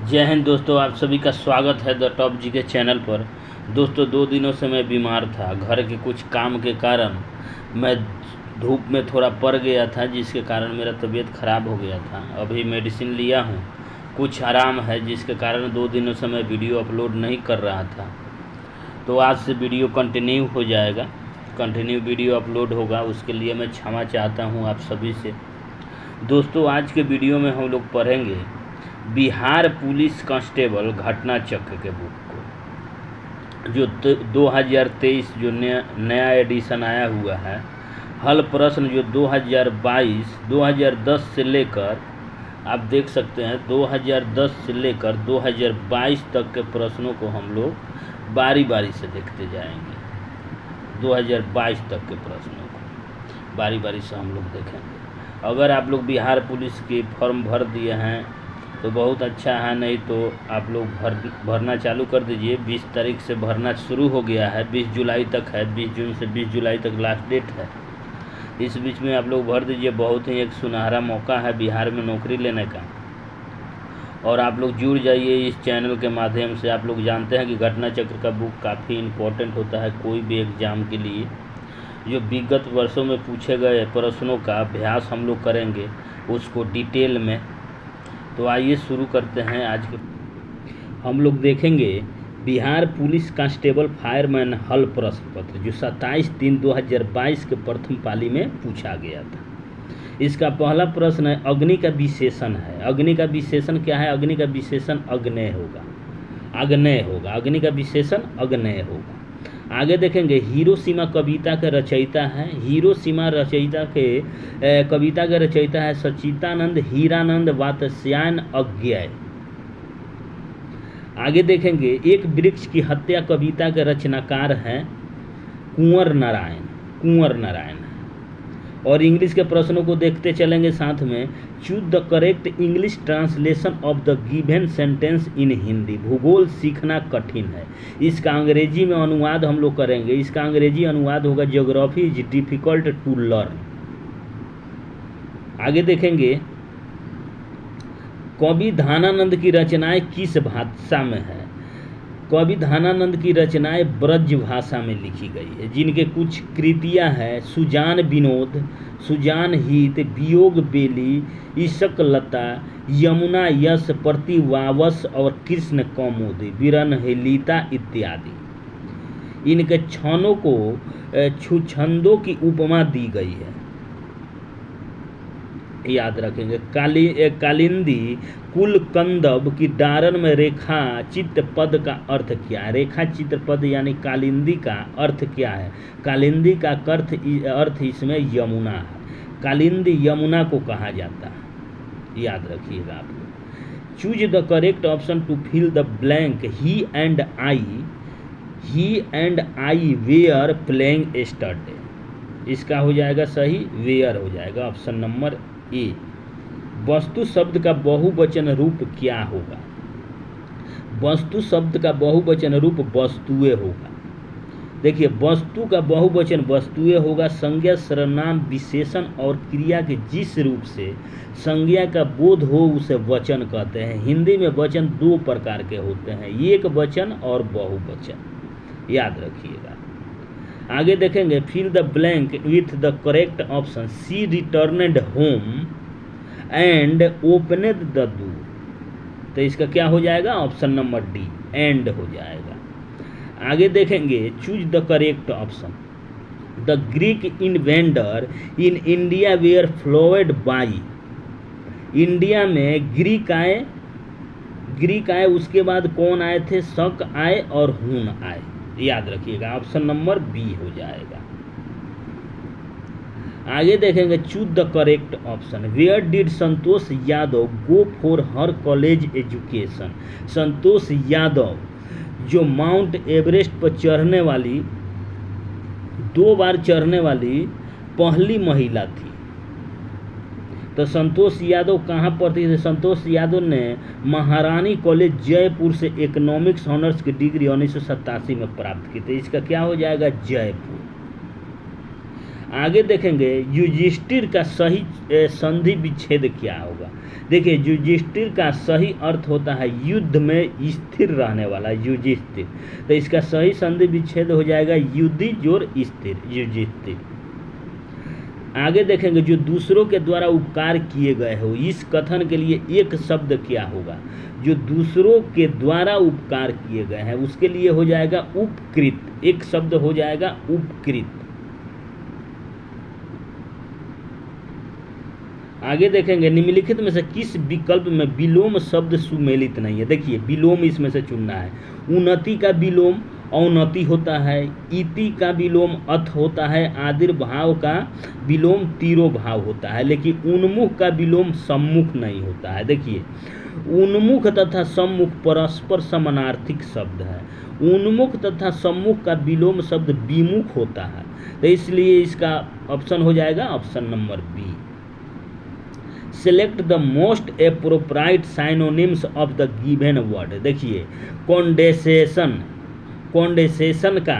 जय हिंद दोस्तों, आप सभी का स्वागत है द टॉप जी के चैनल पर। दोस्तों 2 दिनों से मैं बीमार था। घर के कुछ काम के कारण मैं धूप में थोड़ा पड़ गया था, जिसके कारण मेरा तबीयत ख़राब हो गया था। अभी मेडिसिन लिया हूँ, कुछ आराम है, जिसके कारण 2 दिनों से मैं वीडियो अपलोड नहीं कर रहा था। तो आज से वीडियो कंटिन्यू हो जाएगा, कंटिन्यू वीडियो अपलोड होगा। उसके लिए मैं क्षमा चाहता हूँ आप सभी से। दोस्तों आज के वीडियो में हम लोग पढ़ेंगे बिहार पुलिस कांस्टेबल घटना चक्र के बुक को, जो 2023 जो नया एडिशन आया हुआ है। हल प्रश्न जो 2010 से लेकर, आप देख सकते हैं 2010 से लेकर 2022 तक के प्रश्नों को हम लोग बारी बारी से देखते जाएंगे। 2022 तक के प्रश्नों को बारी बारी से हम लोग देखेंगे। अगर आप लोग बिहार पुलिस की फॉर्म भर दिए हैं तो बहुत अच्छा है, नहीं तो आप लोग भरना चालू कर दीजिए। 20 तारीख से भरना शुरू हो गया है, 20 जुलाई तक है, 20 जून से 20 जुलाई तक लास्ट डेट है। इस बीच में आप लोग भर दीजिए। बहुत ही एक सुनहरा मौका है बिहार में नौकरी लेने का। और आप लोग जुड़ जाइए इस चैनल के माध्यम से। आप लोग जानते हैं कि घटना चक्र का बुक काफ़ी इम्पोर्टेंट होता है कोई भी एग्ज़ाम के लिए। जो विगत वर्षों में पूछे गए प्रश्नों का अभ्यास हम लोग करेंगे उसको डिटेल में। तो आइए शुरू करते हैं। आज के हम लोग देखेंगे बिहार पुलिस कांस्टेबल फायरमैन हल प्रश्न पत्र, जो 27/3/2022 के प्रथम पाली में पूछा गया था। इसका पहला प्रश्न है अग्नि का विशेषण है। अग्नि का विशेषण क्या है? अग्नि का विशेषण अग्नेय होगा, आग्नेय होगा। अग्नि का विशेषण अग्नेय होगा। आगे देखेंगे हिरोशिमा कविता के रचयिता हैं। हिरोशिमा कविता के रचयिता है सच्चिदानंद हीरानंद वात्स्यायन अज्ञेय। आगे देखेंगे एक वृक्ष की हत्या कविता के रचनाकार हैं कुंवर नारायण। और इंग्लिश के प्रश्नों को देखते चलेंगे साथ में। Choose the correct English translation of the given sentence in Hindi. भूगोल सीखना कठिन है, इसका अंग्रेजी में अनुवाद हम लोग करेंगे। इसका अंग्रेजी अनुवाद होगा geography is difficult to learn. आगे देखेंगे कवि धानानंद की रचनाएं किस भाषा में है? कवि धानानंद की रचनाएं ब्रज भाषा में लिखी गई है, जिनके कुछ कृतियां हैं सुजान विनोद, सुजान हित, वियोग बेली, ईशक लता, यमुना यश, प्रतिवावस और कृष्ण कौमुदी, विरन हेलिता इत्यादि। इनके छंदों को छंदों की उपमा दी गई है, याद रखेंगे। कालिंदी कुल कंदब की डारन में रेखा चित्र पद का अर्थ क्या है? रेखा चित्र पद यानी कालिंदी का अर्थ क्या है? कालिंदी का अर्थ इसमें यमुना है। कालिंदी यमुना को कहा जाता है, याद रखिएगा आप लोग। Choose the correct option to fill the blank. He and I were playing yesterday. इसका हो जाएगा सही, वेयर हो जाएगा ऑप्शन नंबर ए। वस्तु शब्द का बहुवचन रूप क्या होगा? वस्तु शब्द का बहुवचन रूप वस्तुएं होगा। देखिए वस्तु का बहुवचन वस्तुएं होगा। संज्ञा सर्वनाम विशेषण और क्रिया के जिस रूप से संज्ञा का बोध हो उसे वचन कहते हैं। हिंदी में वचन 2 प्रकार के होते हैं, एक वचन और बहुवचन, याद रखिएगा। आगे देखेंगे fill the blank with the correct option. She returned home and opened the door. तो इसका क्या हो जाएगा? ऑप्शन नंबर डी, एंड हो जाएगा। आगे देखेंगे choose the correct option. The Greek invader in India were flowed by. India में ग्रीक आए, उसके बाद कौन आए थे? शक आए और हून आए, याद रखिएगा। ऑप्शन नंबर बी हो जाएगा। आगे देखेंगे choose the correct option. Where did Santosh Yadav go for her college education. Santosh Yadav जो माउंट एवरेस्ट पर चढ़ने वाली 2 बार चढ़ने वाली पहली महिला थी। तो संतोष यादव कहाँ पढ़ती थी? संतोष यादव ने महारानी कॉलेज जयपुर से इकोनॉमिक्स ऑनर्स की डिग्री 1987 में प्राप्त की थी। इसका क्या हो जाएगा? जयपुर। आगे देखेंगे युधिष्ठिर का सही संधि विच्छेद क्या होगा। देखिए युधिष्ठिर का सही अर्थ होता है युद्ध में स्थिर रहने वाला युधिष्ठिर, तो इसका सही संधि विच्छेद हो जाएगा युद्धि जोर स्थिर युधिष्ठिर। आगे देखेंगे जो दूसरों के द्वारा उपकार किए गए हो, इस कथन के लिए एक शब्द क्या होगा। जो दूसरों के द्वारा उपकार किए गए हैं उसके लिए हो जाएगा उपकृत, एक शब्द हो जाएगा उपकृत। आगे देखेंगे निम्नलिखित में से किस विकल्प में विलोम शब्द सुमेलित नहीं है। देखिए विलोम इसमें से चुनना है। उन्नति का विलोम औन्नति होता है, इति का विलोम अथ होता है, आदिर्भाव का विलोम तिरोभाव होता है, लेकिन उन्मुख का विलोम सम्मुख नहीं होता है। देखिए उन्मुख तथा सम्मुख परस्पर समानार्थिक शब्द है। उन्मुख तथा सम्मुख का विलोम शब्द विमुख होता है, तो इसलिए इसका ऑप्शन हो जाएगा option number B. Select the most appropriate synonyms of the given word. देखिए कॉन्डेंसेशन, कॉन्डेंसेशन का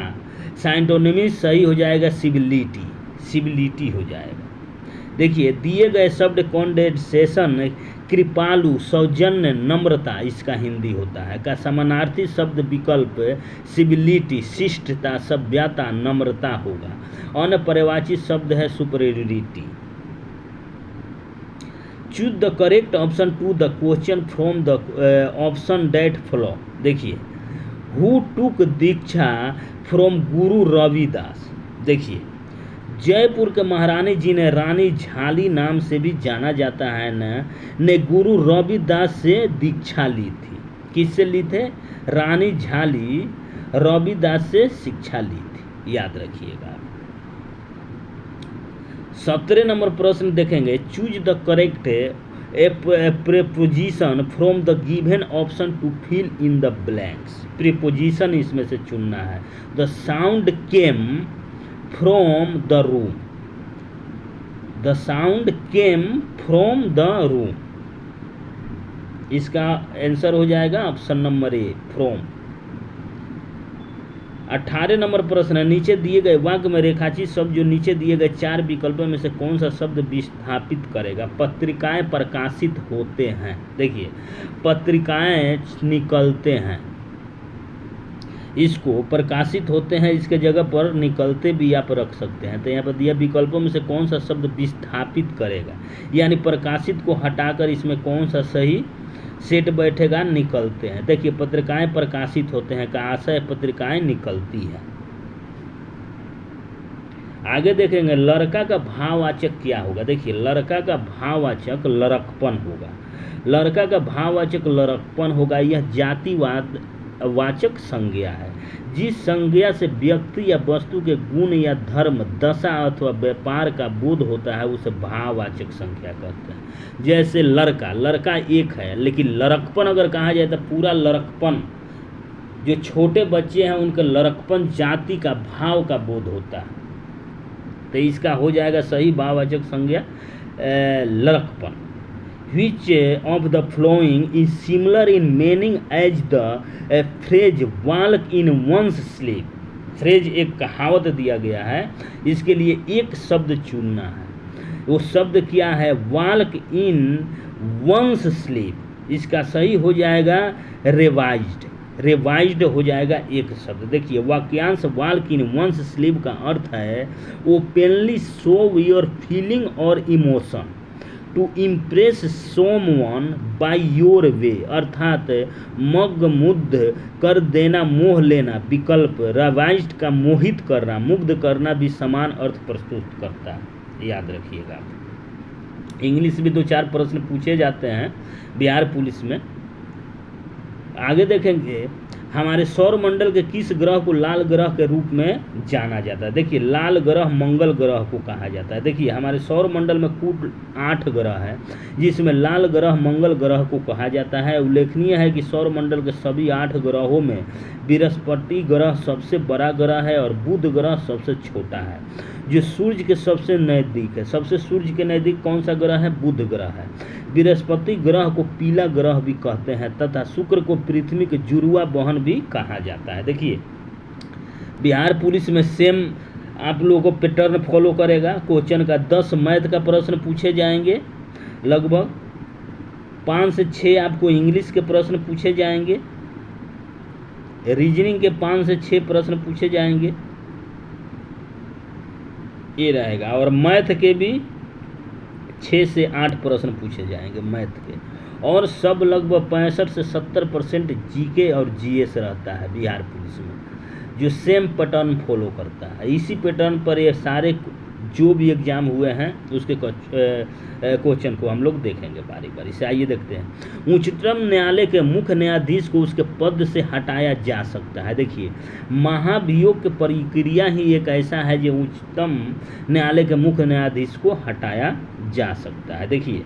साइनोनिम सही हो जाएगा सिबिलिटी, सिबिलिटी हो जाएगा। देखिए दिए गए शब्द कॉन्डेंसेशन कृपालु, सौजन्य, नम्रता इसका हिंदी होता है। का समानार्थी शब्द विकल्प सिबिलिटी, शिष्टता, सभ्यता, नम्रता होगा। अन्य पर्यायवाची शब्द है superiority. Choose the correct option to the question from the option that follow. देखिए who took diksha from Guru Ravidas. देखिए जयपुर के महारानी जी ने रानी झाली नाम से भी जाना जाता है ने गुरु रविदास से दीक्षा ली थी। किससे ली थे? रानी झाली रविदास से शिक्षा ली थी, याद रखिएगा। 17 नंबर प्रश्न देखेंगे। Choose the correct preposition from the given option to fill in the blanks. Preposition इसमें से चुनना है। The sound came from the room, the sound came from the room, इसका आंसर हो जाएगा option number A from. 18 number प्रश्न है। नीचे दिए गए वाक्य में रेखाचित शब्द जो नीचे दिए गए 4 विकल्पों में से कौन सा शब्द विस्थापित करेगा। पत्रिकाएं प्रकाशित होते हैं। देखिए पत्रिकाएं निकलते हैं, इसको प्रकाशित होते हैं, इसके जगह पर निकलते भी आप रख सकते हैं। तो यहाँ पर दिया विकल्पों में से कौन सा शब्द विस्थापित करेगा, यानी प्रकाशित को हटाकर इसमें कौन सा सही सेट बैठेगा। निकलते हैं। देखिए पत्रिकाएं प्रकाशित होते हैं का आशय पत्रिकाएं निकलती है। आगे देखेंगे लड़का का भाववाचक क्या होगा। देखिए लड़का का भाववाचक लड़कपन होगा। लड़का का भाववाचक लड़कपन होगा। यह जातिवाद वाचक संज्ञा है। जिस संज्ञा से व्यक्ति या वस्तु के गुण या धर्म, दशा अथवा व्यापार का बोध होता है उसे भाववाचक संज्ञा कहते हैं। जैसे लड़का, लड़का एक है, लेकिन लड़कपन अगर कहा जाए तो पूरा लड़कपन, जो छोटे बच्चे हैं उनका लड़कपन जाति का भाव का बोध होता है, तो इसका हो जाएगा सही भाववाचक संज्ञा लड़कपन। Which of the following is similar in meaning as the phrase walk in one's sleep? Phrase एक कहावत दिया गया है, इसके लिए एक शब्द चुनना है। वो शब्द क्या है? walk in one's sleep। इसका सही हो जाएगा revised, रिवाइज्ड हो जाएगा एक शब्द। देखिए वाक्यांश walk in one's sleep का अर्थ है openly show your feeling और emotion to impress someone by your way, अर्थात मग्न कर देना, मोह लेना। विकल्प रिवाइज्ड का मोहित करना, मुग्ध करना भी समान अर्थ प्रस्तुत करता है, याद रखिएगा। इंग्लिश में 2-4 प्रश्न पूछे जाते हैं बिहार पुलिस में। आगे देखेंगे हमारे सौर मंडल के किस ग्रह को लाल ग्रह के रूप में जाना जाता है। देखिए लाल ग्रह मंगल ग्रह को कहा जाता है। देखिए हमारे सौर मंडल में कुल 8 ग्रह है, जिसमें लाल ग्रह मंगल ग्रह को कहा जाता है। उल्लेखनीय है कि सौर मंडल के सभी 8 ग्रहों में बृहस्पति ग्रह सबसे बड़ा ग्रह है और बुध ग्रह सबसे छोटा है, जो सूर्य के सबसे नज़दीक है। सबसे सूर्य के नज़दीक कौन सा ग्रह है? बुध ग्रह है। बृहस्पति ग्रह को पीला ग्रह भी कहते हैं तथा शुक्र को पृथ्वी के जुड़वा बहन भी कहा जाता है। देखिए बिहार पुलिस में सेम आप लोगों को पैटर्न फॉलो करेगा। क्वेश्चन का 10 मैथ का प्रश्न पूछे जाएंगे, लगभग 5 से 6 आपको इंग्लिश के प्रश्न पूछे जाएंगे, रीजनिंग के 5 से 6 प्रश्न पूछे जाएंगे, ये रहेगा। और मैथ के भी 6 से 8 प्रश्न पूछे जाएंगे मैथ के। और सब लगभग 65 से 70% जीके और जीएस रहता है बिहार पुलिस में, जो सेम पैटर्न फॉलो करता है। इसी पैटर्न पर ये सारे जो भी एग्जाम हुए हैं उसके क्वेश्चन को हम लोग देखेंगे बारी बारी से। आइए देखते हैं। उच्चतम न्यायालय के मुख्य न्यायाधीश को उसके पद से हटाया जा सकता है। देखिए, महाभियोग की प्रक्रिया ही एक ऐसा है जो उच्चतम न्यायालय के मुख्य न्यायाधीश को हटाया जा सकता है। देखिए,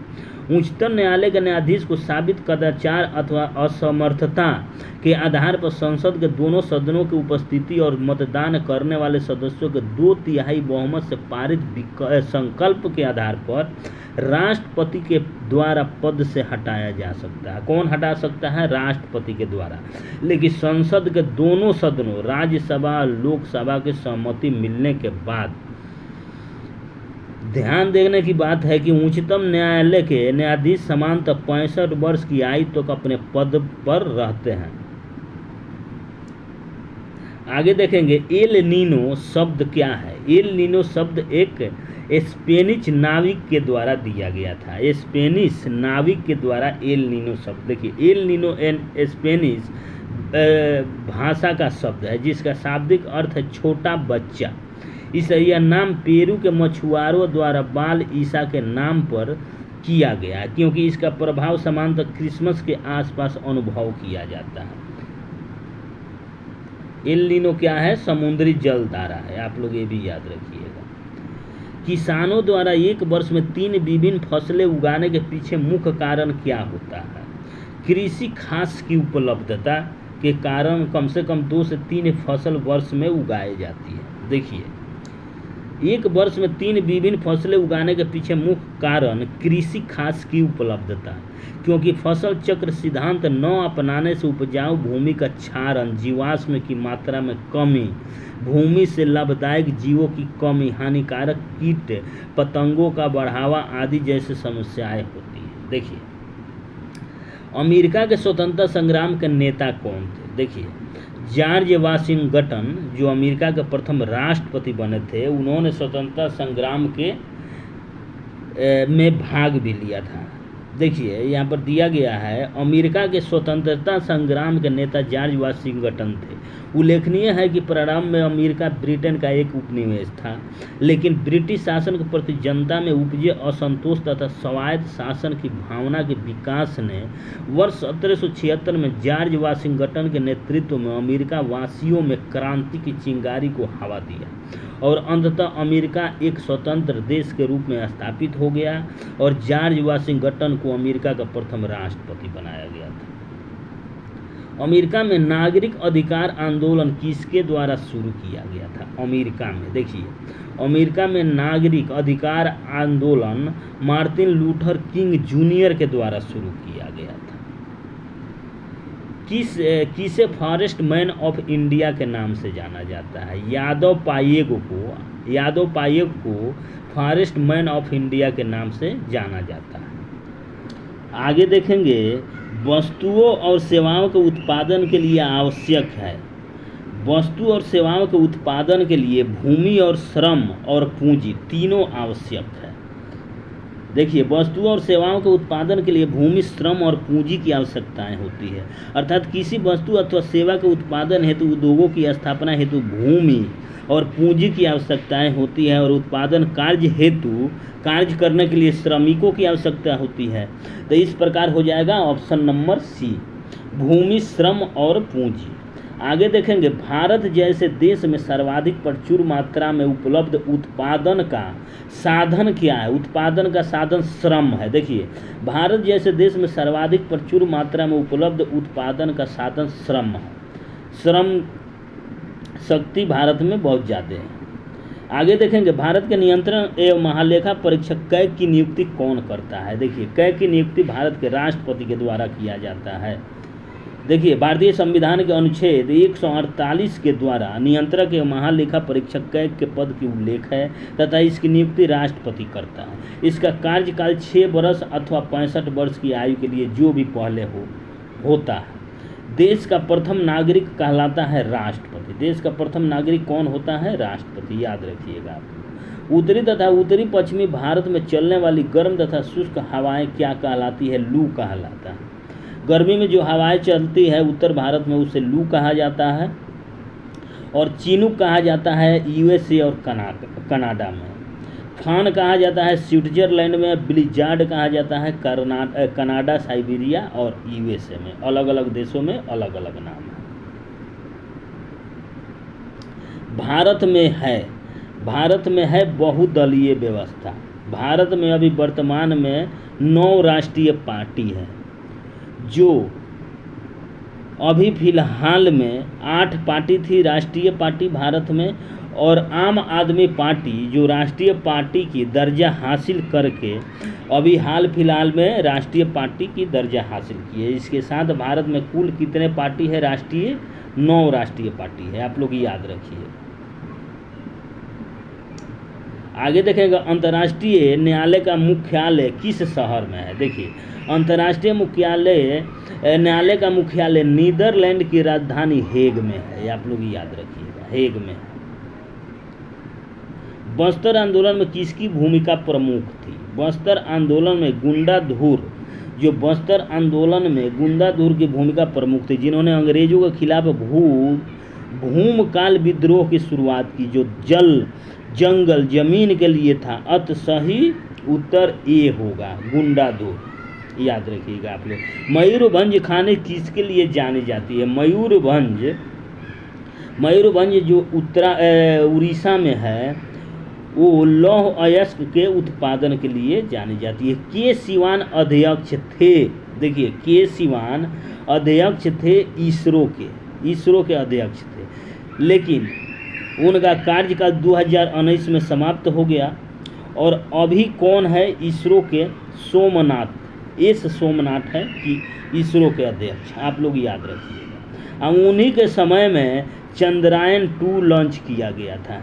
उच्चतम न्यायालय के न्यायाधीश को साबित कदाचार अथवा असमर्थता के आधार पर संसद के दोनों सदनों की उपस्थिति और मतदान करने वाले सदस्यों के 2/3 बहुमत से पारित संकल्प के आधार पर राष्ट्रपति के द्वारा पद से हटाया जा सकता है। कौन हटा सकता है? राष्ट्रपति के द्वारा। लेकिन संसद के दोनों सदनों, राज्यसभा लोकसभा की सहमति मिलने के बाद। ध्यान देने की बात है कि उच्चतम न्यायालय के न्यायाधीश सामान्यतः 65 वर्ष की आयु तक अपने पद पर रहते हैं। आगे देखेंगे एल नीनो शब्द क्या है। एल नीनो शब्द एक स्पेनिश नाविक के द्वारा दिया गया था। स्पेनिश नाविक के द्वारा एल नीनो शब्द, देखिए एल नीनो स्पेनिश भाषा का शब्द है जिसका शाब्दिक अर्थ है छोटा बच्चा। इस यह नाम पेरू के मछुआरों द्वारा बाल ईसा के नाम पर किया गया, क्योंकि इसका प्रभाव सामान्यतः क्रिसमस के आसपास अनुभव किया जाता है। एल नीनो क्या है? समुद्री जल धारा है, आप लोग ये भी याद रखिएगा। किसानों द्वारा एक वर्ष में 3 विभिन्न फसलें उगाने के पीछे मुख्य कारण क्या होता है? कृषि खास की उपलब्धता के कारण कम से कम 2 से 3 फसल वर्ष में उगाई जाती है। देखिए, एक वर्ष में 3 विभिन्न फसलें उगाने के पीछे मुख्य कारण कृषि खास की उपलब्धता, क्योंकि फसल चक्र सिद्धांत न अपनाने से उपजाऊ भूमि का क्षारण, जीवाश्म की मात्रा में कमी, भूमि से लाभदायक जीवों की कमी, हानिकारक कीट पतंगों का बढ़ावा आदि जैसी समस्याएं होती हैं। देखिए, अमेरिका के स्वतंत्रता संग्राम के नेता कौन थे? देखिए, जॉर्ज वाशिंगटन जो अमेरिका के प्रथम राष्ट्रपति बने थे, उन्होंने स्वतंत्रता संग्राम के में भाग भी लिया था। देखिए, यहाँ पर दिया गया है अमेरिका के स्वतंत्रता संग्राम के नेता जॉर्ज वाशिंगटन थे। उल्लेखनीय है कि प्रारंभ में अमेरिका ब्रिटेन का एक उपनिवेश था, लेकिन ब्रिटिश शासन के प्रति जनता में उपजे असंतोष तथा स्वायत्त शासन की भावना के विकास ने वर्ष 1776 में जॉर्ज वाशिंगटन के नेतृत्व में अमेरिका वासियों में क्रांति की चिंगारी को हवा दिया और अंततः अमेरिका एक स्वतंत्र देश के रूप में स्थापित हो गया और जॉर्ज वाशिंगटन को अमेरिका का प्रथम राष्ट्रपति बनाया गया था। अमेरिका में नागरिक अधिकार आंदोलन किसके द्वारा शुरू किया गया था? अमेरिका में, देखिए, अमेरिका में नागरिक अधिकार आंदोलन मार्टिन लूथर किंग जूनियर के द्वारा शुरू किया गया था। किसे फॉरेस्ट मैन ऑफ इंडिया के नाम से जाना जाता है? यादव पायेग को फॉरेस्ट मैन ऑफ इंडिया के नाम से जाना जाता है। आगे देखेंगे, वस्तुओं और सेवाओं के उत्पादन के लिए आवश्यक है। वस्तु और सेवाओं के उत्पादन के लिए भूमि और श्रम और पूंजी तीनों आवश्यक है। देखिए, वस्तुओं और सेवाओं के उत्पादन के लिए भूमि, श्रम और पूंजी की आवश्यकताएं होती है। अर्थात किसी वस्तु अथवा सेवा के उत्पादन हेतु उद्योगों की स्थापना हेतु भूमि और पूंजी की आवश्यकताएं होती है और उत्पादन कार्य हेतु कार्य करने के लिए श्रमिकों की आवश्यकता होती है। तो इस प्रकार हो जाएगा ऑप्शन नंबर सी, भूमि, श्रम और पूंजी। आगे देखेंगे, भारत जैसे देश में सर्वाधिक प्रचुर मात्रा में उपलब्ध उत्पादन का साधन क्या है? उत्पादन का साधन श्रम है। देखिए, भारत जैसे देश में सर्वाधिक प्रचुर मात्रा में उपलब्ध उत्पादन का साधन श्रम है। श्रम शक्ति भारत में बहुत ज़्यादा है। आगे देखेंगे, भारत के नियंत्रण एवं महालेखा परीक्षक कैग की नियुक्ति कौन करता है? देखिए, कैग की नियुक्ति भारत के राष्ट्रपति के द्वारा किया जाता है। देखिए, भारतीय संविधान के अनुच्छेद 148 के द्वारा नियंत्रक एवं महालेखा परीक्षक के पद की उल्लेख है तथा इसकी नियुक्ति राष्ट्रपति करता है। इसका कार्यकाल 6 वर्ष अथवा 65 वर्ष की आयु के लिए जो भी पहले होता है। देश का प्रथम नागरिक कहलाता है राष्ट्रपति। देश का प्रथम नागरिक कौन होता है? राष्ट्रपति, याद रखिएगा आप। उत्तरी तथा उत्तरी पश्चिमी भारत में चलने वाली गर्म तथा शुष्क हवाएं क्या कहलाती है? लू कहलाता है। गर्मी में जो हवाएं चलती है उत्तर भारत में उसे लू कहा जाता है और चिनूक कहा जाता है यूएसए और कनाडा में। फान कहा जाता है स्विट्जरलैंड में। ब्लिजार्ड कहा जाता है कनाडा, साइबेरिया और यूएसए में। अलग अलग देशों में अलग अलग नाम है। भारत में है बहुदलीय व्यवस्था। भारत में अभी वर्तमान में 9 राष्ट्रीय पार्टी है, जो अभी फिलहाल में 8 पार्टी थी राष्ट्रीय पार्टी भारत में, और आम आदमी पार्टी जो राष्ट्रीय पार्टी की दर्जा हासिल करके अभी हाल फिलहाल में राष्ट्रीय पार्टी की दर्जा हासिल की है। इसके साथ भारत में कुल कितने पार्टी है राष्ट्रीय? 9 राष्ट्रीय पार्टी है, आप लोग याद रखिए। आगे देखेगा, अंतर्राष्ट्रीय न्यायालय का मुख्यालय किस शहर में है? देखिए, अंतर्राष्ट्रीय न्यायालय का मुख्यालय नीदरलैंड की राजधानी हेग में है, आप लोग याद रखिएगा, हेग में है। बस्तर आंदोलन में किसकी भूमिका प्रमुख थी? बस्तर आंदोलन में बस्तर आंदोलन में गुंडाधुर की भूमिका प्रमुख थी, जिन्होंने अंग्रेजों के खिलाफ भूमकाल विद्रोह की शुरुआत की, जो जंगल जमीन के लिए था। अत सही उत्तर ए होगा, गुंडाधुर, याद रखिएगा आप लोग। मयूरभंज खाने किसके लिए जानी जाती है? मयूरभंज जो उड़ीसा में है, वो लौह अयस्क के उत्पादन के लिए जानी जाती है। के सिवान अध्यक्ष थे। देखिए, के सिवान अध्यक्ष थे इसरो के अध्यक्ष थे, लेकिन उनका कार्यकाल 2019 में समाप्त हो गया। और अभी कौन है इसरो के? सोमनाथ है कि इसरो के अध्यक्ष, आप लोग याद रखिएगा। उन्हीं के समय में चंद्रयान 2 लॉन्च किया गया था,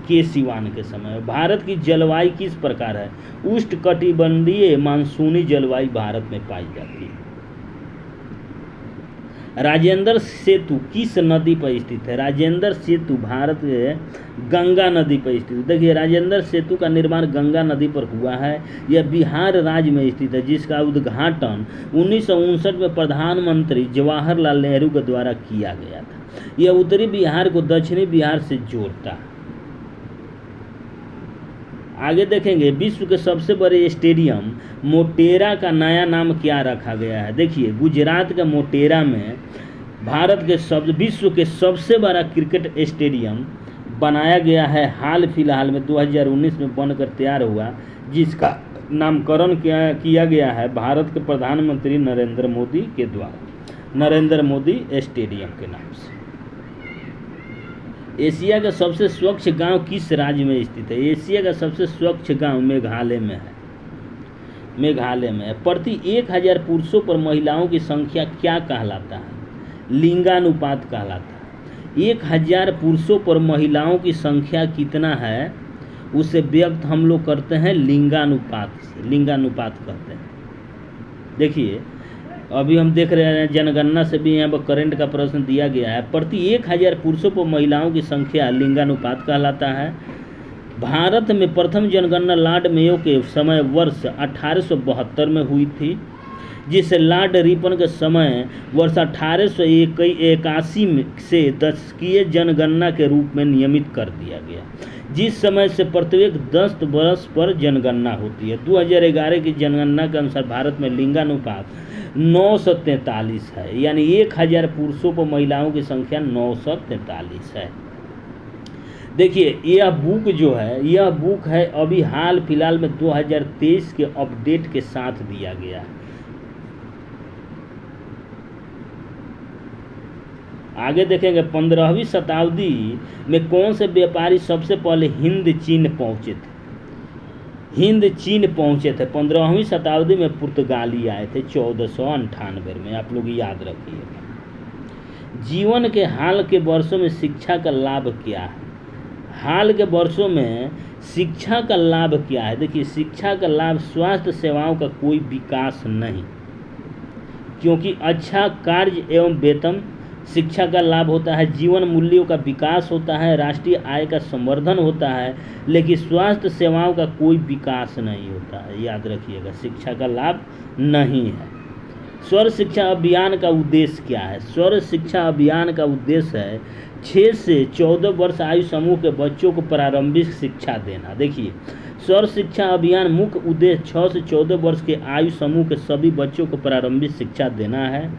के सिवान के समय। भारत की जलवायु किस प्रकार है? उष्णकटिबंधीय मानसूनी जलवायु भारत में पाई जाती है। राजेंद्र सेतु किस नदी पर स्थित है? राजेंद्र सेतु भारत के गंगा नदी पर स्थित है। देखिए, राजेंद्र सेतु का निर्माण गंगा नदी पर हुआ है। यह बिहार राज्य में स्थित है, जिसका उद्घाटन 1959 में प्रधानमंत्री जवाहरलाल नेहरू के द्वारा किया गया था। यह उत्तरी बिहार को दक्षिणी बिहार से जोड़ता है। आगे देखेंगे, विश्व के सबसे बड़े स्टेडियम मोटेरा का नया नाम क्या रखा गया है? देखिए, गुजरात के मोटेरा में विश्व के सबसे बड़ा क्रिकेट स्टेडियम बनाया गया है। हाल फिलहाल में 2019 में बनकर तैयार हुआ, जिसका नामकरण किया गया है भारत के प्रधानमंत्री नरेंद्र मोदी के द्वारा, नरेंद्र मोदी स्टेडियम के नाम से। एशिया का सबसे स्वच्छ गांव किस राज्य में स्थित है? एशिया का सबसे स्वच्छ गांव मेघालय में है। प्रति 1000 पुरुषों पर महिलाओं की संख्या क्या कहलाता है? लिंगानुपात कहलाता है। 1000 पुरुषों पर महिलाओं की संख्या कितना है, उसे व्यक्त हम लोग करते हैं लिंगानुपात से, लिंगानुपात कहते हैं। देखिए, अभी हम देख रहे हैं जनगणना से भी यहाँ पर करंट का प्रश्न दिया गया है। प्रति 1000 पुरुषों पर महिलाओं की संख्या लिंगानुपात कहलाता है। भारत में प्रथम जनगणना लॉर्ड मेयो के समय वर्ष 1872 में हुई थी, जिसे लॉर्ड रिपन के समय वर्ष 1881 से दशकीय जनगणना के रूप में नियमित कर दिया गया, जिस समय से प्रत्येक 10 वर्ष पर जनगणना होती है। 2011 की जनगणना के अनुसार भारत में लिंगानुपात 943 है, यानी 1000 पुरुषों पर महिलाओं की संख्या 943 है। देखिए, यह बुक है अभी हाल फिलहाल में 2023 के अपडेट के साथ दिया गया है। आगे देखेंगे, 15वीं शताब्दी में कौन से व्यापारी सबसे पहले हिंद चीन पहुंचे थे? 15वीं शताब्दी में पुर्तगाली आए थे 1498 में, आप लोग याद रखिए। जीवन के हाल के वर्षों में शिक्षा का लाभ क्या है? हाल के वर्षों में शिक्षा का लाभ क्या है? देखिए, शिक्षा का लाभ स्वास्थ्य सेवाओं का कोई विकास नहीं, क्योंकि अच्छा कार्य एवं वेतन शिक्षा का लाभ होता है। जीवन मूल्यों का विकास होता है, राष्ट्रीय आय का संवर्धन होता है, लेकिन स्वास्थ्य सेवाओं का कोई विकास नहीं होता है। याद रखिएगा, शिक्षा का लाभ नहीं है। सर्व शिक्षा अभियान का उद्देश्य क्या है? सर्व शिक्षा अभियान का उद्देश्य है 6 से 14 वर्ष आयु समूह के बच्चों को प्रारंभिक शिक्षा देना। देखिए, सर्व शिक्षा अभियान मुख्य उद्देश्य 6 से 14 वर्ष के आयु समूह के सभी बच्चों को प्रारंभिक शिक्षा देना है।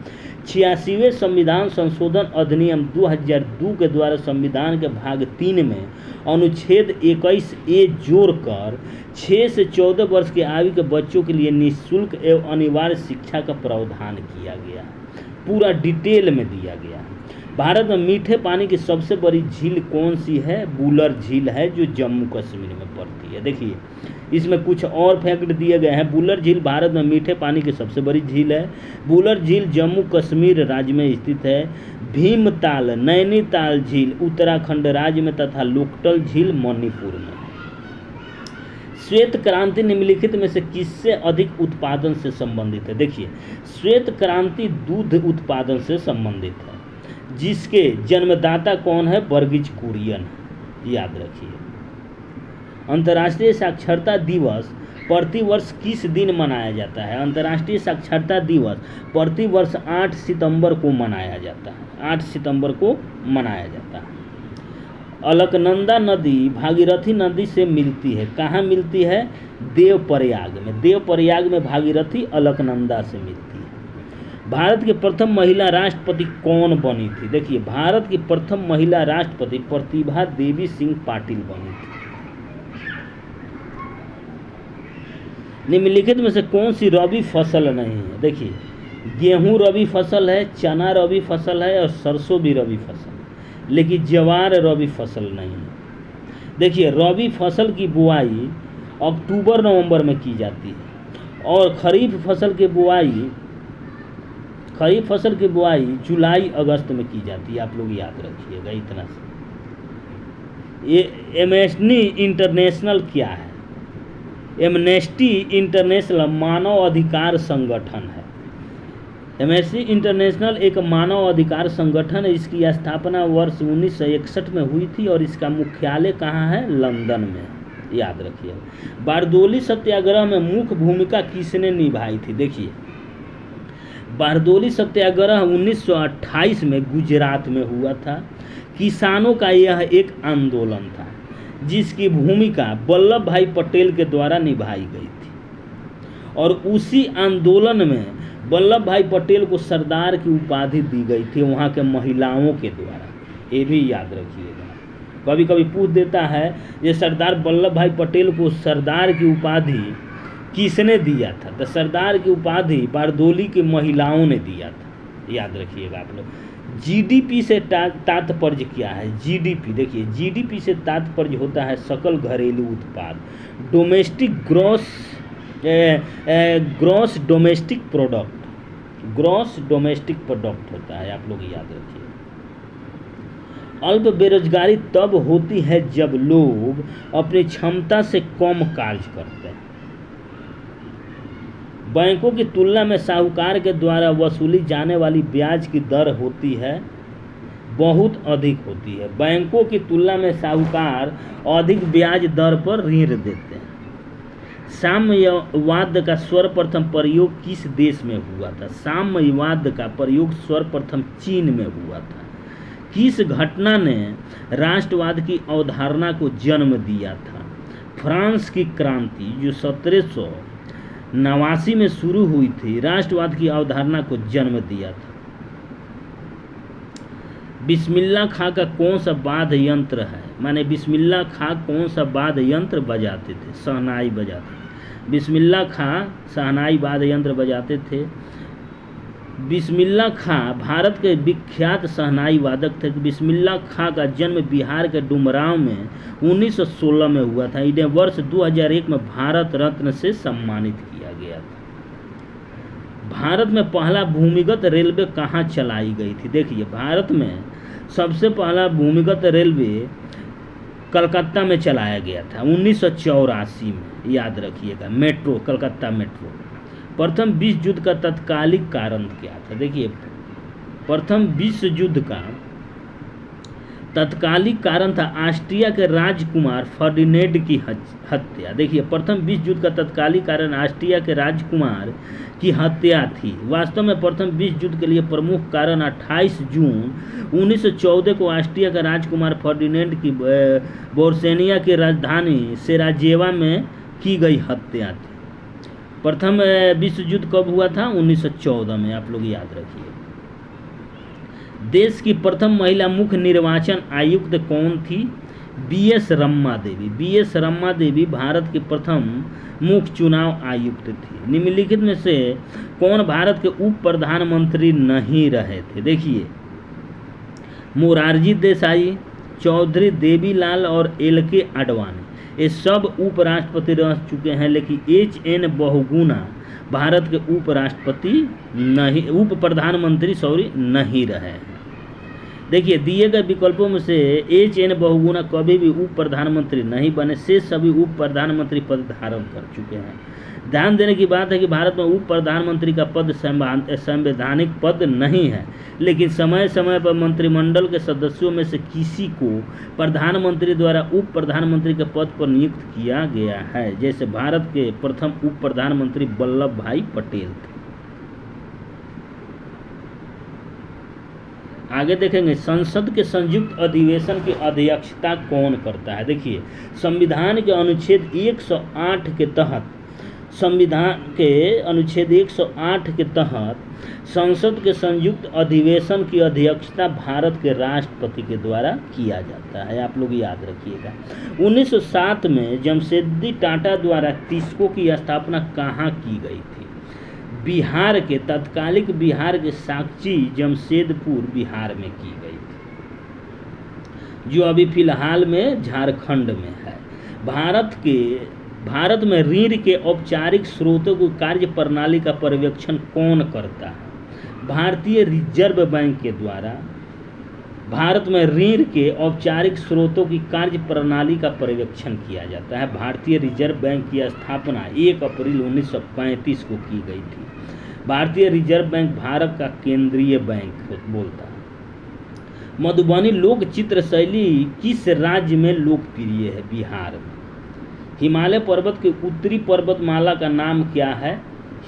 86वें संविधान संशोधन अधिनियम 2002 के द्वारा संविधान के भाग 3 में अनुच्छेद 21A जोड़कर 6 से 14 वर्ष के आयु के बच्चों के लिए निःशुल्क एवं अनिवार्य शिक्षा का प्रावधान किया गया, पूरा डिटेल में दिया गया। भारत में मीठे पानी की सबसे बड़ी झील कौन सी है? बुलर झील है, जो जम्मू कश्मीर में पड़ती है। देखिए, इसमें कुछ और फैक्ट दिए गए हैं। बुलर झील भारत में मीठे पानी की सबसे बड़ी झील है। बुलर झील जम्मू कश्मीर राज्य में स्थित है। भीमताल नैनीताल झील उत्तराखंड राज्य में तथा लोकटल झील मणिपुर में। श्वेत क्रांति निम्नलिखित में से किससे अधिक उत्पादन से संबंधित है? देखिए, श्वेत क्रांति दूध उत्पादन से संबंधित है, जिसके जन्मदाता कौन है? वर्गीज कुरियन। याद रखिए। अंतर्राष्ट्रीय साक्षरता दिवस प्रतिवर्ष किस दिन मनाया जाता है? अंतर्राष्ट्रीय साक्षरता दिवस प्रतिवर्ष 8 सितंबर को मनाया जाता है। 8 सितंबर को मनाया जाता है। अलकनंदा नदी भागीरथी नदी से मिलती है। कहाँ मिलती है? देवप्रयाग में। देवप्रयाग में भागीरथी अलकनंदा से मिलती है। भारत की प्रथम महिला राष्ट्रपति कौन बनी थी? देखिए, भारत की प्रथम महिला राष्ट्रपति प्रतिभा देवी सिंह पाटिल बनी थी। निम्नलिखित में से कौन सी रबी फसल नहीं है? देखिए, गेहूं रबी फसल है, चना रबी फसल है और सरसों भी रबी फसल है, लेकिन ज्वार रबी फसल नहीं है। देखिए, रबी फसल की बुआई अक्टूबर नवंबर में की जाती है और खरीफ फसल की बुआई जुलाई अगस्त में की जाती है। आप लोग याद रखिएगा इतना से। ये एमनेस्टी इंटरनेशनल क्या है? एमनेस्टी इंटरनेशनल मानव अधिकार संगठन है। एमनेस्टी इंटरनेशनल एक मानव अधिकार संगठन है। इसकी स्थापना वर्ष 1961 में हुई थी और इसका मुख्यालय कहाँ है? लंदन में। याद रखिए। बारदोली सत्याग्रह में मुख्य भूमिका किसने निभाई थी? देखिए, बारदोली सत्याग्रह 1928 में गुजरात में हुआ था। किसानों का यह एक आंदोलन था जिसकी भूमिका वल्लभ भाई पटेल के द्वारा निभाई गई थी और उसी आंदोलन में वल्लभ भाई पटेल को सरदार की उपाधि दी गई थी वहाँ के महिलाओं के द्वारा। ये भी याद रखिएगा। कभी कभी पूछ देता है ये सरदार वल्लभ भाई पटेल को सरदार की उपाधि किसने दिया था? तो सरदार की उपाधि बारदोली की महिलाओं ने दिया था। याद रखिएगा आप लोग। जीडीपी से तात्पर्य क्या है? जीडीपी, देखिए, जीडीपी से तात्पर्य होता है सकल घरेलू उत्पाद, डोमेस्टिक ग्रॉस डोमेस्टिक प्रोडक्ट होता है। आप लोग याद रखिए। अल्प बेरोजगारी तब होती है जब लोग अपनी क्षमता से कम कार्य करते हैं। बैंकों की तुलना में साहूकार के द्वारा वसूली जाने वाली ब्याज की दर होती है बहुत अधिक होती है। बैंकों की तुलना में साहूकार अधिक ब्याज दर पर ऋण देते हैं। साम्यवाद का सर्वप्रथम प्रयोग किस देश में हुआ था? साम्यवाद का प्रयोग सर्वप्रथम चीन में हुआ था। किस घटना ने राष्ट्रवाद की अवधारणा को जन्म दिया था? फ्रांस की क्रांति जो 1789 में शुरू हुई थी, राष्ट्रवाद की अवधारणा को जन्म दिया था। बिस्मिल्लाह खां का कौन सा वाद्य यंत्र है? माने बिस्मिल्लाह खां कौन सा वाद्य यंत्र बजाते थे? शहनाई बजाते थे। बिस्मिल्लाह खां शहनाई वाद्य यंत्र बजाते थे। बिस्मिल्लाह खां भारत के विख्यात शहनाई वादक थे। बिस्मिल्लाह खां का जन्म बिहार के डुमरांव में 1916 में हुआ था। इन्हें वर्ष 2001 में भारत रत्न से सम्मानित किया गया था। भारत में पहला भूमिगत रेलवे कहाँ चलाई गई थी? देखिए, भारत में सबसे पहला भूमिगत रेलवे कलकत्ता में चलाया गया था 1984 में, याद रखिएगा। Metro, Calcutta metro. प्रथम विश्व युद्ध का तत्कालिक कारण क्या था? देखिए, प्रथम विश्व युद्ध का तत्कालिक कारण था ऑस्ट्रिया के राजकुमार फर्डिनेंड की हत्या। देखिए, प्रथम विश्व युद्ध का तत्कालिक कारण ऑस्ट्रिया के राजकुमार की हत्या थी। वास्तव में प्रथम विश्व युद्ध के लिए प्रमुख कारण 28 जून 1914 को ऑस्ट्रिया का राजकुमार फर्डिनेंड की बोस्निया की राजधानी सेराजेवा में की गई हत्या थी। प्रथम विश्व युद्ध कब हुआ था? 1914 में, आप लोग याद रखिए। देश की प्रथम महिला मुख्य निर्वाचन आयुक्त कौन थी? बीएस रम्मा देवी। बीएस रम्मा देवी भारत की प्रथम मुख्य चुनाव आयुक्त थी। निम्नलिखित में से कौन भारत के उप प्रधानमंत्री नहीं रहे थे? देखिए, मोरारजी देसाई, चौधरी देवीलाल और एल.के. आडवाणी, ये सब उपराष्ट्रपति रह चुके हैं, लेकिन एच.एन. बहुगुणा भारत के उपराष्ट्रपति नहीं, उप प्रधानमंत्री नहीं रहे हैं। देखिए, दिए गए विकल्पों में से एच.एन. बहुगुणा कभी भी उप प्रधानमंत्री नहीं बने, से सभी उप प्रधानमंत्री पद धारण कर चुके हैं। ध्यान देने की बात है कि भारत में उप प्रधानमंत्री का पद संवैधानिक पद नहीं है, लेकिन समय समय पर मंत्रिमंडल के सदस्यों में से किसी को प्रधानमंत्री द्वारा उप प्रधानमंत्री के पद पर नियुक्त किया गया है। जैसे भारत के प्रथम उप प्रधानमंत्री वल्लभ भाई पटेल थे। आगे देखेंगे, संसद के संयुक्त अधिवेशन की अध्यक्षता कौन करता है? देखिए, संविधान के अनुच्छेद 108 के तहत, संविधान के अनुच्छेद 108 के तहत संसद के संयुक्त अधिवेशन की अध्यक्षता भारत के राष्ट्रपति के द्वारा किया जाता है। आप लोग याद रखिएगा। 1907 में जमशेदजी टाटा द्वारा टिस्को की स्थापना कहाँ की गई थी? बिहार के, तत्कालिक बिहार के साक्ची जमशेदपुर बिहार में की गई थी, जो अभी फिलहाल में झारखंड में है। भारत में ऋण के औपचारिक स्रोतों की कार्य प्रणाली का पर्यवेक्षण कौन करता है? भारतीय रिजर्व बैंक के द्वारा भारत में ऋण के औपचारिक स्रोतों की कार्य प्रणाली का पर्यवेक्षण किया जाता है। भारतीय रिजर्व बैंक की स्थापना 1 अप्रैल 1935 को की गई थी। भारतीय रिजर्व बैंक भारत का केंद्रीय बैंक बोलता है। मधुबनी लोक चित्र शैली किस राज्य में लोकप्रिय है? बिहार में। हिमालय पर्वत के उत्तरी पर्वतमाला का नाम क्या है?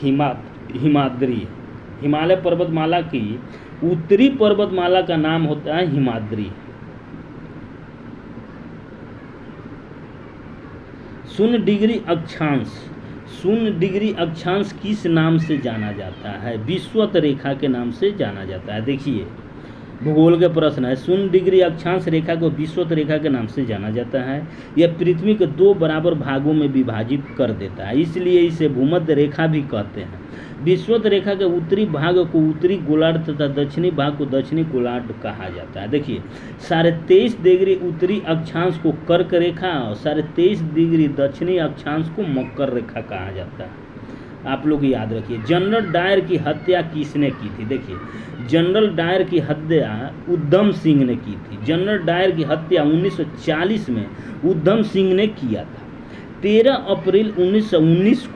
हिमाद्री। हिमालय पर्वतमाला की उत्तरी पर्वतमाला का नाम होता है हिमाद्री। 0 डिग्री अक्षांश, 0 डिग्री अक्षांश किस नाम से जाना जाता है? विषुवत रेखा के नाम से जाना जाता है। देखिए, भूगोल के प्रश्न है। 0 डिग्री अक्षांश रेखा को विषुवत रेखा के नाम से जाना जाता है। यह पृथ्वी को 2 बराबर भागों में विभाजित कर देता है, इसलिए इसे भूमध्य रेखा भी कहते हैं। विषुवत रेखा के उत्तरी भाग को उत्तरी गोलार्ध तथा दक्षिणी भाग को दक्षिणी गोलार्ध कहा जाता है। देखिए, 23.5 डिग्री उत्तरी अक्षांश को कर्क रेखा और 23.5 डिग्री दक्षिणी अक्षांश को मकर रेखा कहा जाता है। आप लोग याद रखिए। जनरल डायर की हत्या किसने की थी? देखिए, जनरल डायर की हत्या उधम सिंह ने की थी। जनरल डायर की हत्या 1940 में उधम सिंह ने किया था। 13 अप्रैल 1919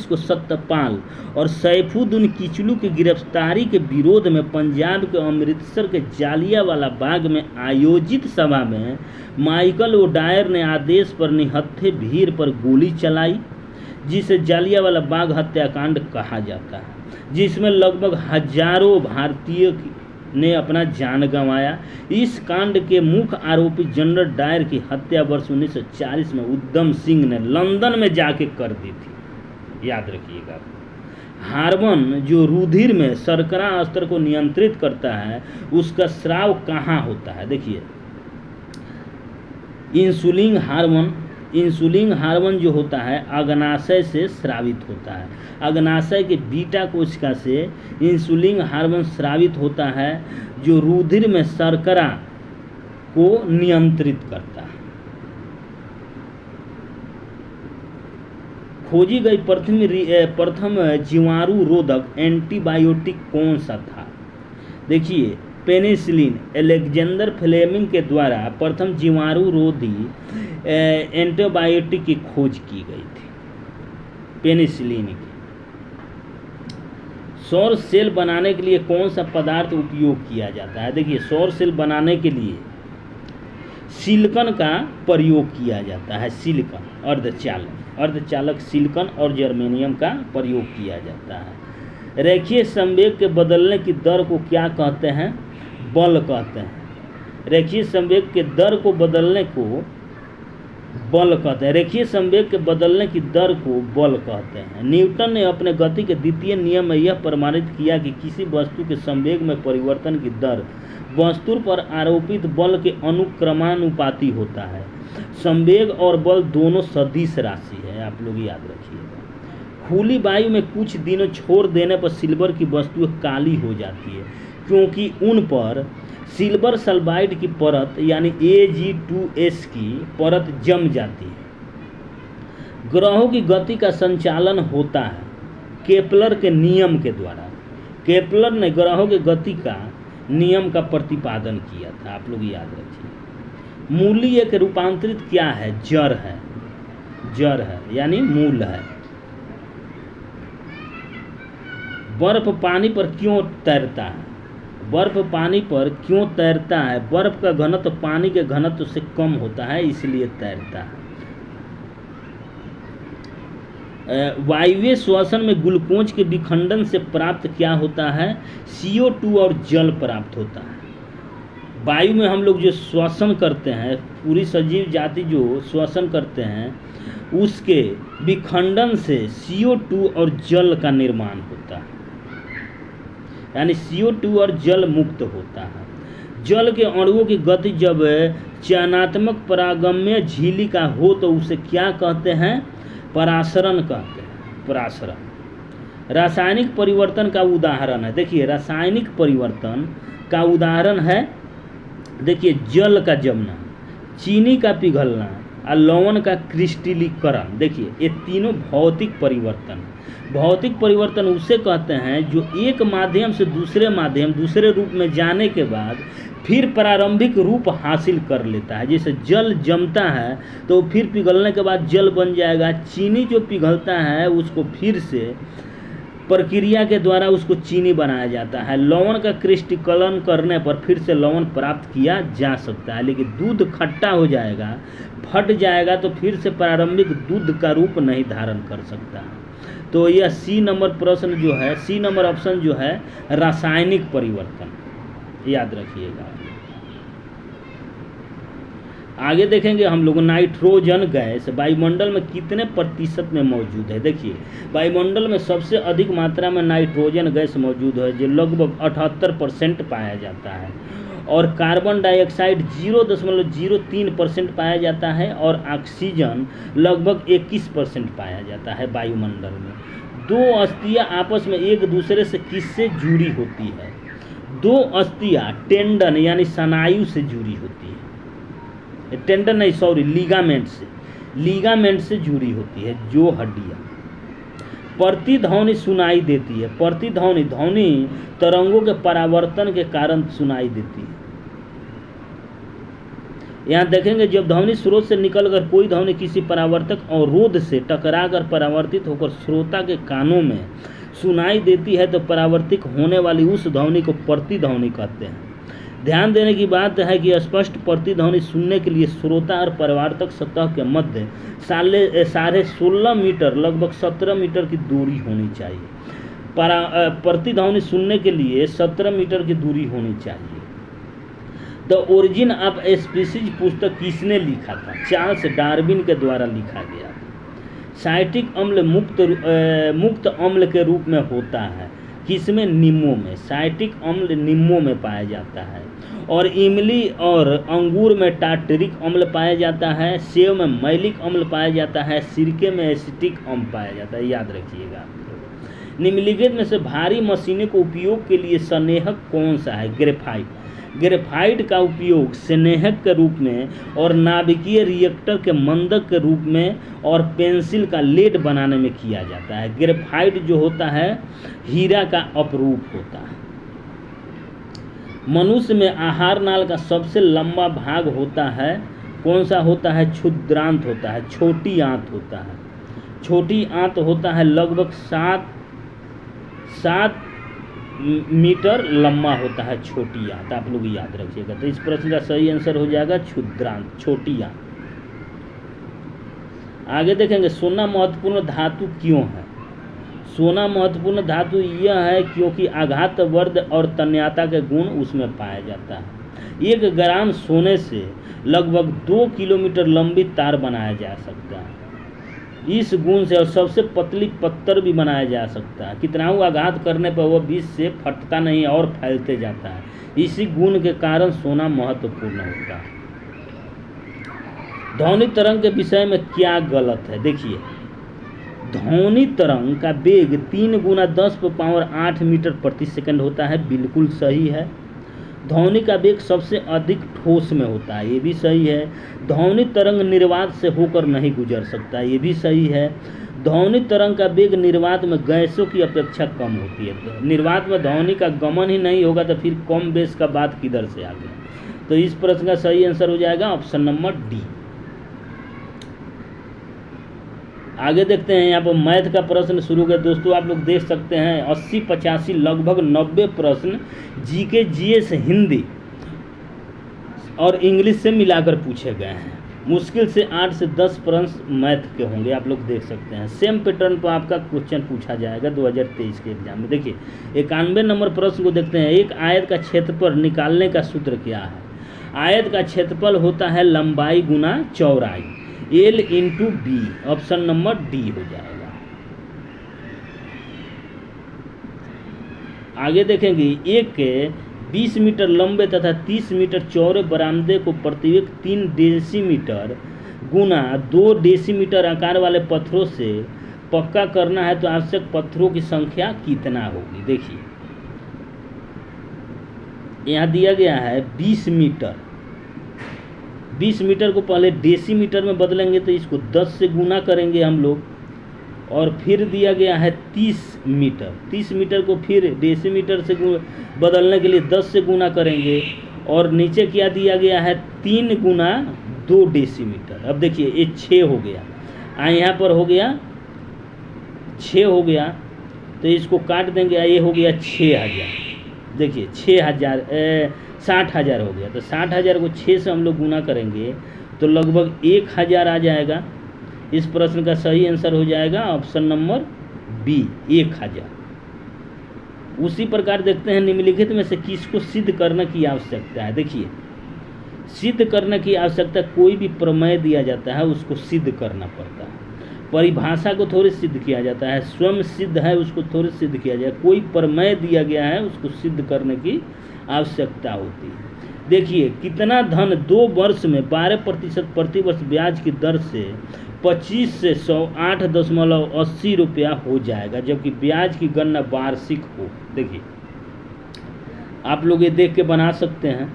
को सत्यपाल और सैफुद्दीन किचलू की गिरफ्तारी के विरोध में पंजाब के अमृतसर के जालियांवाला बाग में आयोजित सभा में माइकल ओ डायर ने आदेश पर निहत्थे भीड़ पर गोली चलाई, जिसे जालियांवाला बाग हत्याकांड कहा जाता है, जिसमें लगभग हजारों भारतीय ने अपना जान गंवाया। इस कांड के मुख्य आरोपी जनरल डायर की हत्या वर्ष 1940 में उधम सिंह ने लंदन में जाके कर दी थी। याद रखिएगा। हार्मोन जो रुधिर में शर्करा स्तर को नियंत्रित करता है, उसका स्राव कहाँ होता है? देखिए, इंसुलिन हार्मोन जो होता है अग्नाशय से स्रावित होता है। अग्नाशय के बीटा कोशिका से इंसुलिन हार्मोन स्रावित होता है, जो रुधिर में शर्करा को नियंत्रित करता है। खोजी गई प्रथम जीवाणु रोधक एंटीबायोटिक कौन सा था? देखिए, पेनिसिलिन अलेक्जेंडर फ्लेमिंग के द्वारा प्रथम जीवाणु रोधी एंटीबायोटिक की खोज की गई थी, पेनिसिलिन की। सौर सेल बनाने के लिए कौन सा पदार्थ उपयोग किया जाता है? देखिए, सौर सेल बनाने के लिए सिलिकॉन का प्रयोग किया जाता है। सिलिकॉन अर्धचालक सिलिकॉन और जर्मेनियम का प्रयोग किया जाता है। रेखीय संवेग के बदलने की दर को क्या कहते हैं? बल कहते हैं। रेखीय संवेग के दर को बदलने को बल कहते हैं। रेखीय संवेग के बदलने की दर को बल कहते हैं। न्यूटन ने अपने गति के द्वितीय नियम में यह प्रमाणित किया कि किसी वस्तु के संवेग में परिवर्तन की दर वस्तु पर आरोपित बल के अनुक्रमानुपाती होता है। संवेग और बल दोनों सदिश राशि है, आप लोग याद रखिएगा। खुली वायु में कुछ दिनों छोड़ देने पर सिल्वर की वस्तुएं काली हो जाती है, क्योंकि उन पर सिल्वर सल्फाइड की परत यानी Ag2S की परत जम जाती है। ग्रहों की गति का संचालन होता है केपलर के नियम के द्वारा। केपलर ने ग्रहों की गति का नियम का प्रतिपादन किया था, आप लोग याद रखिए। मूलीय के रूपांतरित क्या है? जड़ है यानी मूल है। बर्फ पानी पर क्यों तैरता है? बर्फ पानी पर क्यों तैरता है? बर्फ का घनत्व पानी के घनत्व से कम होता है, इसलिए तैरता है। वायवीय श्वसन में ग्लूकोज के विखंडन से प्राप्त क्या होता है? CO2 और जल प्राप्त होता है। वायु में हम लोग जो श्वसन करते हैं, पूरी सजीव जाति जो श्वसन करते हैं, उसके विखंडन से CO2 और जल का निर्माण होता है, यानी CO2 और जल मुक्त होता है। जल के अणुओं की गति जब चयनात्मक परागम्य झिल्ली का हो तो उसे क्या कहते हैं? परासरण कहते हैं। परासरण रासायनिक परिवर्तन का उदाहरण है। देखिए, रासायनिक परिवर्तन का उदाहरण है, देखिए, जल का जमना, चीनी का पिघलना और लवण का क्रिस्टलीकरण। देखिए, ये तीनों भौतिक परिवर्तन। भौतिक परिवर्तन उसे कहते हैं जो एक माध्यम से दूसरे रूप में जाने के बाद फिर प्रारंभिक रूप हासिल कर लेता है। जैसे जल जमता है तो फिर पिघलने के बाद जल बन जाएगा। चीनी जो पिघलता है उसको फिर से प्रक्रिया के द्वारा उसको चीनी बनाया जाता है। लवण का क्रिस्टलीकरण करने पर फिर से लवण प्राप्त किया जा सकता है। लेकिन दूध खट्टा हो जाएगा, फट जाएगा तो फिर से प्रारंभिक दूध का रूप नहीं धारण कर सकता। तो यह सी नंबर ऑप्शन जो है रासायनिक परिवर्तन, याद रखिएगा। आगे देखेंगे हम लोग नाइट्रोजन गैस वायुमंडल में कितने प्रतिशत में मौजूद है। देखिए, वायुमंडल में सबसे अधिक मात्रा में नाइट्रोजन गैस मौजूद है जो लगभग 78% पाया जाता है, और कार्बन डाइऑक्साइड 0.03% पाया जाता है, और ऑक्सीजन लगभग 21% पाया जाता है वायुमंडल में। दो अस्थियां आपस में एक दूसरे से किससे जुड़ी होती है? दो अस्थियां टेंडन यानी स्नायु से जुड़ी होती है। टेंडन नहीं, सॉरी, लीगामेंट से जुड़ी होती है। जो हड्डियां प्रतिध्वनि सुनाई देती है, प्रतिध्वनि ध्वनि तरंगों के परावर्तन के कारण सुनाई देती है। यहाँ देखेंगे, जब ध्वनि स्रोत से निकलकर कोई ध्वनि किसी परावर्तक अवरोध से टकराकर परावर्तित होकर श्रोता के कानों में सुनाई देती है तो परावर्तित होने वाली उस ध्वनि को प्रतिध्वनि कहते हैं। ध्यान देने की बात है कि स्पष्ट प्रतिध्वनि सुनने के लिए श्रोता और परावर्तक सतह के मध्य 16.5 मीटर लगभग 17 मीटर की दूरी होनी चाहिए। प्रतिध्वनि सुनने के लिए 17 मीटर की दूरी होनी चाहिए। द ओरिजिन ऑफ स्पीसीज पुस्तक किसने लिखा था? चार्ल्स डार्विन के द्वारा लिखा गया था। साइट्रिक अम्ल मुक्त अम्ल के रूप में होता है किसमें? नींबू में। साइट्रिक अम्ल नींबू में पाया जाता है, और इमली और अंगूर में टार्टरिक अम्ल पाया जाता है। सेब में मैलिक अम्ल पाया जाता है। सिरके में एसिटिक अम्ल पाया जाता है, याद रखिएगा। निम्नलिखित में से भारी मशीनों के उपयोग के लिए संनेहक कौन सा है? ग्रेफाइट। ग्रेफाइट का उपयोग स्नेहक के रूप में और नाभिकीय रिएक्टर के मंदक के रूप में और पेंसिल का लेड बनाने में किया जाता है। ग्रेफाइट जो होता है हीरा का अपरूप होता है। मनुष्य में आहार नाल का सबसे लंबा भाग होता है, कौन सा होता है? क्षुद्रांत होता है, छोटी आंत होता है। छोटी आंत होता है लगभग 7 मीटर लंबा होता है छोटी आंत, आप लोग याद रखिएगा। तो इस प्रश्न का सही आंसर हो जाएगा क्षुद्रांत, छोटी आंत। आगे देखेंगे सोना महत्वपूर्ण धातु क्यों है। सोना महत्वपूर्ण धातु यह है क्योंकि आघात वर्ध और तन्यता के गुण उसमें पाया जाता है। 1 ग्राम सोने से लगभग 2 किलोमीटर लंबी तार बनाया जा सकता है इस गुण से, और सबसे पतली पत्थर भी बनाया जा सकता है। कितना आघात करने पर वह बीच से फटता नहीं और फैलते जाता है। इसी गुण के कारण सोना महत्वपूर्ण होता है। ध्वनि तरंग के विषय में क्या गलत है? देखिए, ध्वनि तरंग का वेग 3 गुना 10⁸ मीटर प्रति सेकंड होता है, बिल्कुल सही है। ध्वनि का वेग सबसे अधिक ठोस में होता है, ये भी सही है। ध्वनि तरंग निर्वात से होकर नहीं गुजर सकता, ये भी सही है। ध्वनि तरंग का वेग निर्वात में गैसों की अपेक्षा कम होती है। निर्वात में ध्वनि का गमन ही नहीं होगा तो फिर कम बेस का बात किधर से आ गया? तो इस प्रश्न का सही आंसर हो जाएगा ऑप्शन नंबर डी। आगे देखते हैं, यहाँ पर मैथ का प्रश्न शुरू कर दोस्तों। आप लोग देख सकते हैं 80-85 लगभग 90 प्रश्न जीके जीएस हिंदी और इंग्लिश से मिलाकर पूछे गए हैं। मुश्किल से 8 से 10 प्रश्न मैथ के होंगे, आप लोग देख सकते हैं। सेम पैटर्न पर आपका क्वेश्चन पूछा जाएगा 2023 के एग्जाम में। देखिए 91 नंबर प्रश्न को देखते हैं। एक आयत का क्षेत्रफल निकालने का सूत्र क्या है? आयत का क्षेत्रफल होता है लंबाई गुना चौड़ाई, L × B। Option number D हो जाएगा। आगे देखेंगे, एक 20 मीटर लंबे तथा 30 मीटर चौड़े बरामदे को प्रति व्यक्ति 3 डेसीमीटर गुना 2 डेसीमीटर आकार वाले पत्थरों से पक्का करना है तो आवश्यक पत्थरों की संख्या कितना होगी? देखिए यहाँ दिया गया है 20 मीटर। 20 मीटर को पहले डेसीमीटर में बदलेंगे तो इसको 10 से गुना करेंगे हम लोग, और फिर दिया गया है 30 मीटर। 30 मीटर को फिर डेसीमीटर से बदलने के लिए 10 से गुना करेंगे, और नीचे क्या दिया गया है 3 गुना 2 डेसीमीटर। अब देखिए ये 6 हो गया, यहाँ पर हो गया 6 हो गया, तो इसको काट देंगे, ये हो गया 6000। देखिए 60,000 हो गया, तो 60,000 को 6 से हम लोग गुना करेंगे तो लगभग 1000 आ जाएगा। इस प्रश्न का सही आंसर हो जाएगा ऑप्शन नंबर बी, 1000। उसी प्रकार देखते हैं निम्नलिखित में से किसको सिद्ध करने की आवश्यकता है। देखिए सिद्ध करने की आवश्यकता, कोई भी प्रमेय दिया जाता है उसको सिद्ध करना पड़ता है। परिभाषा को थोड़ी सिद्ध किया जाता है, स्वयं सिद्ध है उसको थोड़ी सिद्ध किया जाए। कोई प्रमेय दिया गया है उसको सिद्ध करने की आवश्यकता होती है। देखिए कितना धन 2 वर्ष में 12% प्रति वर्ष ब्याज की दर से 25 से 108.80 रुपया हो जाएगा, जबकि ब्याज की गणना वार्षिक हो। देखिए आप लोग ये देख के बना सकते हैं,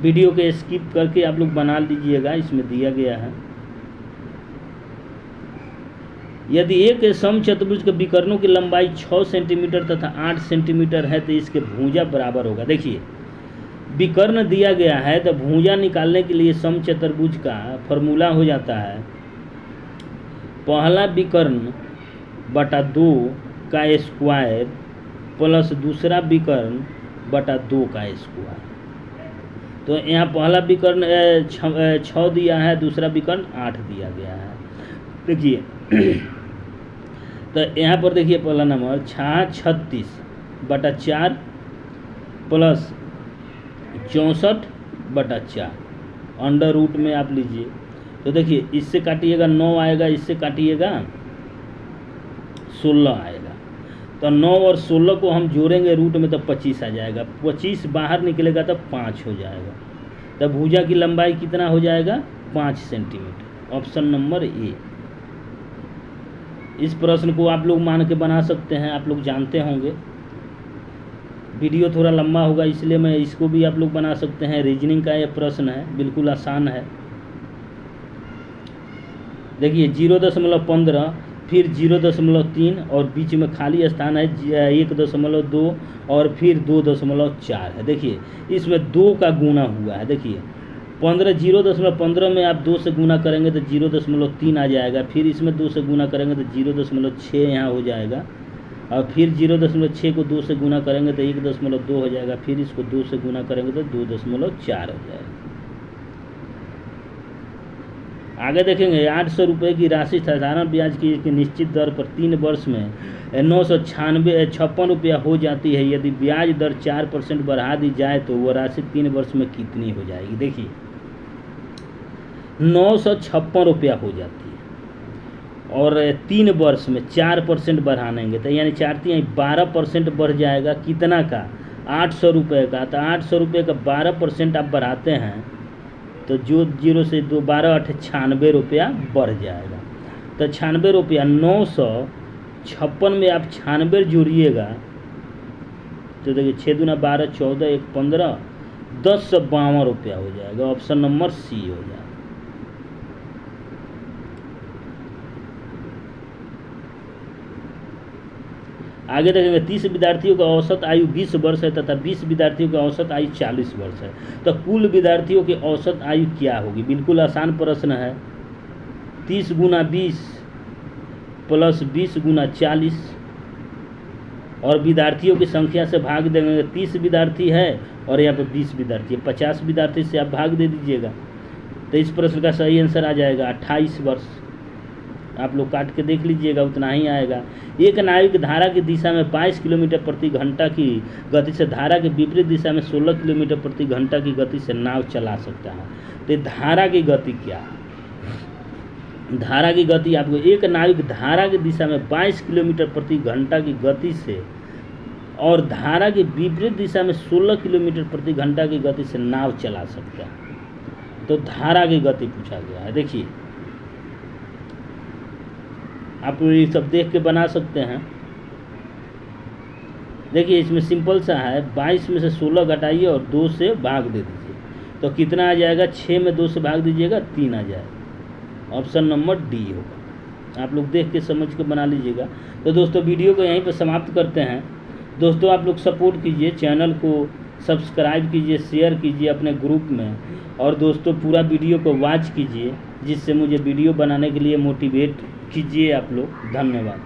वीडियो के स्किप करके आप लोग बना लीजिएगा, इसमें दिया गया है। यदि एक समचतुर्भुज के विकर्णों की लंबाई 6 सेंटीमीटर तथा 8 सेंटीमीटर है तो इसके भुजा बराबर होगा। देखिए विकर्ण दिया गया है तो भुजा निकालने के लिए समचतुर्भुज का फॉर्मूला हो जाता है पहला विकर्ण बटा 2 का स्क्वायर प्लस दूसरा विकर्ण बटा 2 का स्क्वायर। तो यहाँ पहला विकर्ण 6 दिया है, दूसरा विकर्ण 8 दिया गया है। देखिए तो यहाँ पर देखिए पहला नंबर 36/4 प्लस 64/4 अंडर रूट में आप लीजिए। तो देखिए इससे काटिएगा 9 आएगा, इससे काटिएगा 16 आएगा। तो 9 और 16 को हम जोड़ेंगे रूट में तो 25 आ जाएगा। 25 बाहर निकलेगा तो 5 हो जाएगा। तब भुजा की लंबाई कितना हो जाएगा? 5 सेंटीमीटर। ऑप्शन नंबर ए। इस प्रश्न को आप लोग मान के बना सकते हैं, आप लोग जानते होंगे। वीडियो थोड़ा लंबा होगा इसलिए मैं इसको भी आप लोग बना सकते हैं। रीजनिंग का ये प्रश्न है, बिल्कुल आसान है। देखिए 0.15 फिर 0.3 और बीच में खाली स्थान है 1.2 और फिर 2.4 है। देखिए इसमें 2 का गुना हुआ है। देखिए 0.15 में आप 2 से गुना करेंगे तो 0.3 आ जाएगा, फिर इसमें 2 से गुना करेंगे तो 0.6 यहाँ हो जाएगा, और फिर 0.6 को 2 से गुना करेंगे तो 1.2 हो जाएगा, फिर इसको 2 से गुना करेंगे तो 2.4 हो जाएगा। आगे देखेंगे 800 रुपये की राशि साधारण ब्याज की निश्चित दर पर 3 वर्ष में 956 रुपया हो जाती है। यदि ब्याज दर 4% बढ़ा दी जाए तो वह राशि 3 वर्ष में कितनी हो जाएगी। देखिए 956 रुपया हो जाती है और 3 वर्ष में 4% बढ़ानेंगे तो यानी 12% बढ़ जाएगा। कितना का? 800 रुपये का। तो 800 रुपये का 12% आप बढ़ाते हैं तो जो 0 से 2 12 8 96 रुपया बढ़ जाएगा। तो 96 रुपया 956 में आप 96 जोड़िएगा तो देखिए 6 दूना 12 14 1 15 1052 रुपया हो जाएगा। ऑप्शन नंबर सी हो जाएगा। आगे देखेंगे 30 विद्यार्थियों का औसत आयु 20 वर्ष है तथा 20 विद्यार्थियों का औसत आयु 40 वर्ष है, तो कुल विद्यार्थियों की औसत आयु क्या होगी। बिल्कुल आसान प्रश्न है। 30 गुना 20 प्लस 20 गुना 40 और विद्यार्थियों की संख्या से भाग देंगे। 30 विद्यार्थी है और यहाँ पर 20 विद्यार्थी है, 50 विद्यार्थी से आप भाग दे दीजिएगा तो इस प्रश्न का सही आंसर आ जाएगा 28 वर्ष। आप लोग काट के देख लीजिएगा, उतना ही आएगा। एक नाविक धारा की दिशा में 22 किलोमीटर प्रति घंटा की गति से धारा के विपरीत दिशा में 16 किलोमीटर प्रति घंटा की गति से नाव चला सकता है। तो धारा की गति क्या है? धारा की गति आपको, एक नाविक धारा की दिशा में 22 किलोमीटर प्रति घंटा की गति से और धारा की विपरीत दिशा में 16 किलोमीटर प्रति घंटा की गति से नाव चला सकता है। तो धारा की गति पूछा गया है। देखिए आप ये सब देख के बना सकते हैं। देखिए इसमें सिंपल सा है, 22 में से 16 घटाइए और 2 से भाग दे दीजिए तो कितना आ जाएगा। 6 में 2 से भाग दीजिएगा 3 आ जाएगा। ऑप्शन नंबर डी होगा। आप लोग देख के समझ के बना लीजिएगा। तो दोस्तों वीडियो को यहीं पर समाप्त करते हैं। दोस्तों आप लोग सपोर्ट कीजिए, चैनल को सब्सक्राइब कीजिए, शेयर कीजिए अपने ग्रुप में, और दोस्तों पूरा वीडियो को वॉच कीजिए जिससे मुझे वीडियो बनाने के लिए मोटिवेट कीजिए आप लोग। धन्यवाद।